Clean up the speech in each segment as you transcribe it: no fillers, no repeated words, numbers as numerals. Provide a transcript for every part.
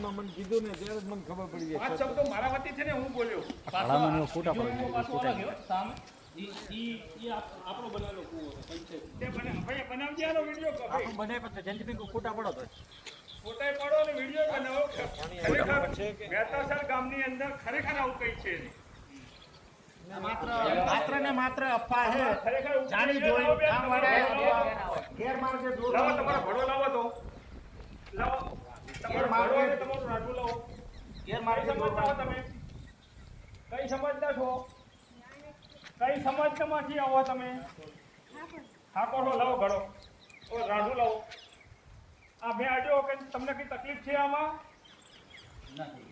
આમાં મને કીધું ને ત્યારે જ મને ખબર પડી જાય. 5 શબ્દો મારા વતી છે ને હું બોલ્યો. શાળામાં ફોટા પડે આપણો બનાવેલો કૂવો છે તે ભાઈ બનાવજે આનો વિડિયો કરો. આપણે બનાવી પછી જલ્દી ફોટા પડો તો ફોટા પાડો અને વિડિયો બનાવો. ખરેખર મહેતાસર ગામની અંદર ખરેખર આવું કઈ છે માત્ર ને માત્ર અફવા છે. ખરેખર જાણી જોઈ ગામવાળા ગેરમાર્ગે દૂર લાવો તમારો ઘડો લાવો તો લાવો તમારો ઘડો અને તમારું રાઠું લાવો. ગેરમાર્ગે સમજતા તમે કઈ સમજતા છો? કઈ સમજતામાંથી આવો તમે? ઠાકોર લાવો ઘડો ઓ રાઠું લાવો. આ બે આજો કે તમને કઈ તકલીફ છે આમાં?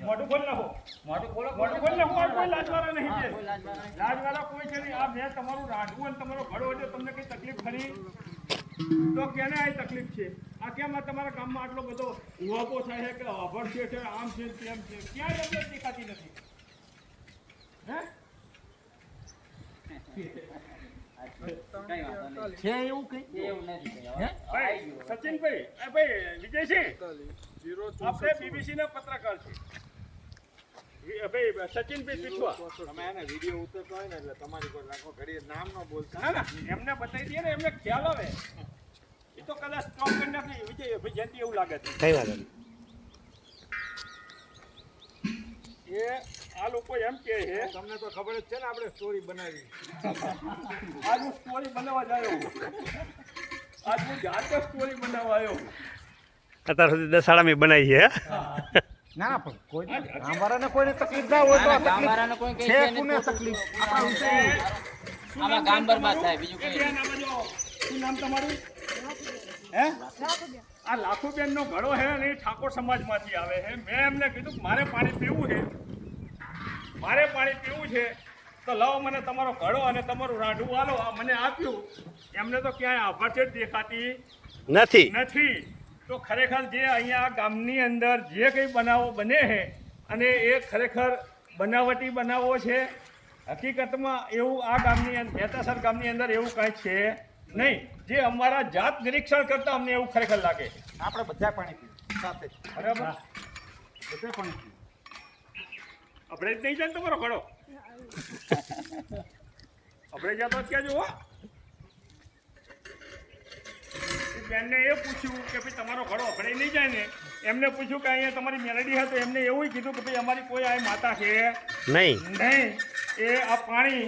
મોઢું ખોલ નાખો. મોઢું ખોલ નાખો. કોઈ લાજવાળા નહીં છે. લાજવાળા કોઈ છે નહીં. આ બે તમારું રાઠું અને તમારો ઘડો એટલે તમને કઈ તકલીફ ખરી તો કેને આ તકલીફ છે? આ કેમ તમારા ગામમાં આટલો બધો ઉહાપો થાય છે કે અભણ છે આમ છે તેમ છે? ક્યાંય અમને દેખાતી નથી. હે છે એવું કઈ એવું નથી. ભાઈ સચિનભાઈ ભાઈ વિજયસિંહ આપણે બીબીસી ના પત્રકાર છે ભાઈ સચિનભાઈ પીઠવા. તમે એને વિડીયો ઉતરતો હોય ને એટલે તમારી પર રાખો ઘડી નામ ન બોલતા. ના ના એમને બતાવી દઈએ ને એમને ખ્યાલ આવે. એ તો કદાચ સ્ટોપ કરી નાખી વિજય ભાઈ જયંતિ એવું લાગે છે. કઈ વાત નથી. એ આ લોકો એમ કહે છે તમને તો ખબર જ છે ને આપણે સ્ટોરી બનાવી. આજ હું સ્ટોરી બનાવવા જ આવ્યો. આજ હું જાતે સ્ટોરી બનાવવા આવ્યો. અત્યાર સુધી દસાડામાં બનાવી છે. ના ના પણ કોઈ ગામવાળાને કોઈને તકલીફ ના હોય તો ગામવાળાને કોઈ કઈ છે કોને તકલીફ આપણા વિશે આમાં ગામ બરબાદ થાય બીજું કઈ શું નામ તમારું? હે આ લાખુબેન નો ઘડો છે ને એ ઠાકોર સમાજમાંથી આવે છે. મેં એમને કીધું કે મારે પાણી પીવું છે તો લાવો મને તમારો ઘડો અને તમારું રાઢું આલો. આ મને આપ્યું. એમને તો ક્યાંય આભાર છે દેખાતી નથી. તો ખરેખર જે અહીંયા ગામની અંદર જે કંઈ બનાવો બને છે અને એ ખરેખર બનાવટી બનાવો છે. હકીકતમાં એવું આ ગામની મહેતાસર ગામની અંદર એવું કાંઈ છે નહીં. જે અમારા જાત નિરીક્ષણ કરતા અમને એવું ખરેખર લાગે. આપણે બધા પાણી પીવું સાથે બરાબર બધા પાણી પીવું. આપણે જ નહીં જાય તમારો ઘડો આપણે જતો ક્યાં જુઓ. બેનને એ પૂછ્યું કે ભાઈ તમારો ઘડો આપણે નહીં જાય ને. એમને પૂછ્યું કે અહીંયા તમારી મેલેડી હોય તો એમને એવું કીધું કે ભાઈ અમારી કોઈ આ માતા છે નહીં. એ આ પાણી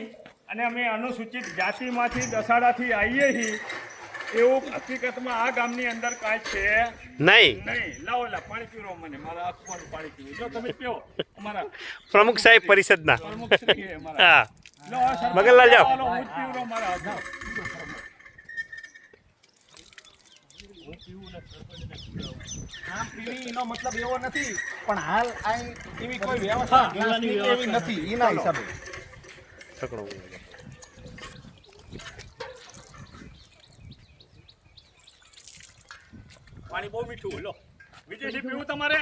અને અમે અનુસૂચિત જાતિમાંથી દસાડાથી આવીએ છીએ એવું હકીકતમાં આ ગામની અંદર કાંઈ છે નહીં. લાવો પાણી પીવો મને મારા આખું પાણી પીવું. જો તમે પીવો અમારા પ્રમુખ સાહેબ પરિષદના પ્રમુખ શ્રી છે અમારા. મગનલાલ જાઓ. હું જ પીવડો મારા હાથ. આમ પીવી એનો મતલબ એવો નથી પણ હાલ આ એવી કોઈ વ્યવસ્થા એવી નથી એના હિસાબે પાણી બહુ મીઠું. લો વિજયસિંહ પીવું તમારે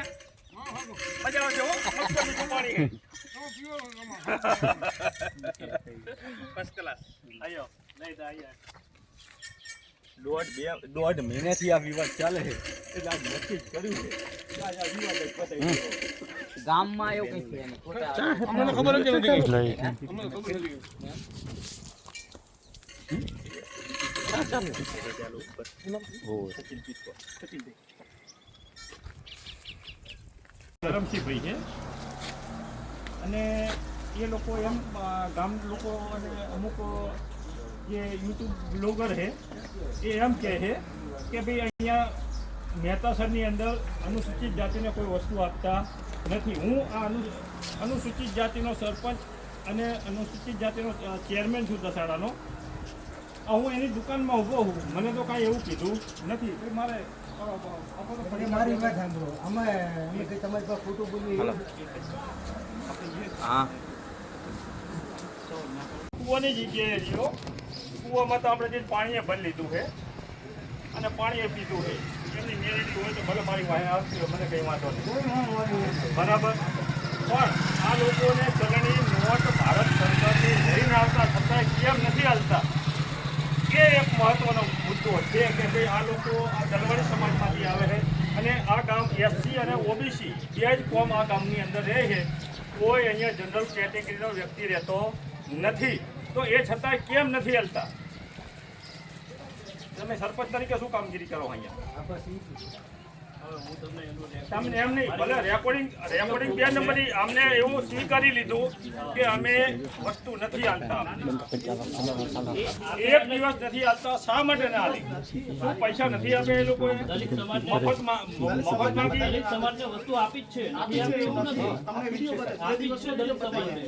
મજા આવશે. મસ્ત મીઠું પાણી છે. First class. આયો નહીં તો આયા દોઢ મહિનાથી આ વિવાદ ચાલે છે એટલે આજ નક્કી જ કર્યું છે કે આ વિવાદ જ પતાવી દેવો. ગામમાં એવું કઈ છે નહીં. અમને ખબર જ નથી. ધરમસિંહભાઈ છે અને એ લોકો એમ ગામ લોકો અને અમુક જે યુટ્યુબ બ્લોગર છે એ એમ કહે છે કે ભાઈ અહીંયા મહેતાસરની અંદર અનુસૂચિત જાતિને કોઈ વસ્તુ આપતા નથી. હું આ અનુસૂચિત જાતિનો સરપંચ અને અનુસૂચિત જાતિનો ચેરમેન છું દસાડાનો. હું એની દુકાનમાં ઊભો છું. મને તો કાંઈ એવું કીધું નથી. મારે મારી વાત સાંભળો અમે કઈ તમારી પાસે ખોટું બોલી હા કૂવાની જગ્યાએ રહ્યો. કૂવામાં તો આપણે જે પાણીએ ભરી લીધું છે અને પાણીએ પીધું છે. એમની મેલેડી હોય તો ભલે મારી વાહે આવતી હોય મને કંઈ વાંધો નહીં. બરાબર. પણ આ લોકોને ચલણી નોટ ભારત સરકારની લઈને આવતા છતાંય કેમ નથી હાલતા એ એક મહત્વનો મુદ્દો છે કે ભાઈ આ લોકો આ દલવાડી સમાજમાંથી આવે છે અને આ ગામ એસસી અને ઓબીસી બે જ કોમ આ ગામની અંદર રહે છે. કોઈ અહીંયા જનરલ કેટેગરીનો વ્યક્તિ રહેતો નથી. તો એ છતાંય કેમ નથી હાલતા? તમે સરપંચ તરીકે શું કામગીરી કરો અહીંયા? તમને એમ નહીં, ભલે રેકોર્ડિંગ 2 નંબરની અમને એવું સ્વીકારી લીધું કે અમે વસ્તુ નથી હાલતા. એક દિવસ નથી હાલતા, શા માટે ના હાલી? શું પૈસા નથી આપે એ લોકોએ? મફત માંગી? દલિત સમાજને વસ્તુ આપી જ છે, નથી આપી એવું નથી. આપી જ છે દલિત સમાજને.